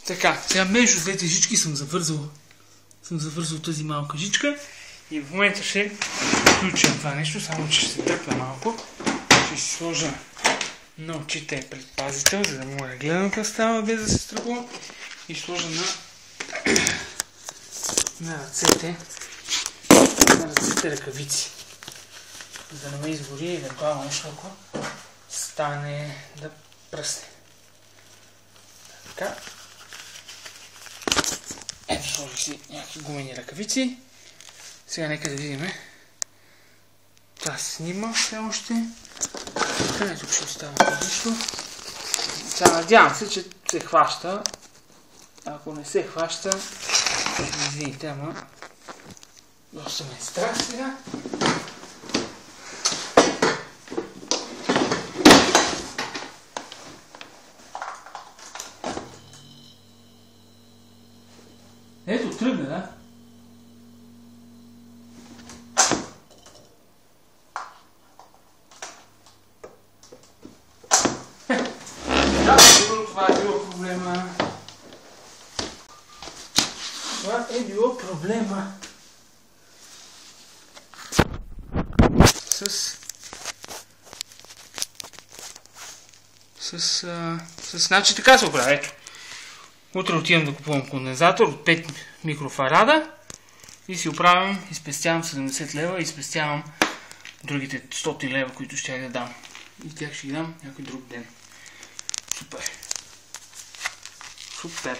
Така, сега между двете жички съм завързал тази малка жичка и в момента ще включа това нещо, само че ще се дръпна малко. Ще си сложа на очите предпазител, за да мога да гледам какво става без да се страхувам. И сложа на ръцете ръкавици, за да не ме изгори и евентуално нещо, ако стане да пръсне. Така. Ето, сложих си някакви гумени ръкавици. Сега нека да видим. Това се снима все още. Ето, тук ще остава нещо. Сега надявам се, че се хваща. Ако не се хваща, извините, ама доста ме е страх сега. Ето, тръгна, да? Да, това е било проблема. Това е било проблема значи така се оправя. Ето. Утре отивам да купувам кондензатор от 5 микрофарада и си оправям и спестявам 70 лева и спестявам другите 100 лева, които ще да дам. И тях ще ги дам някой друг ден. Супер. Супер.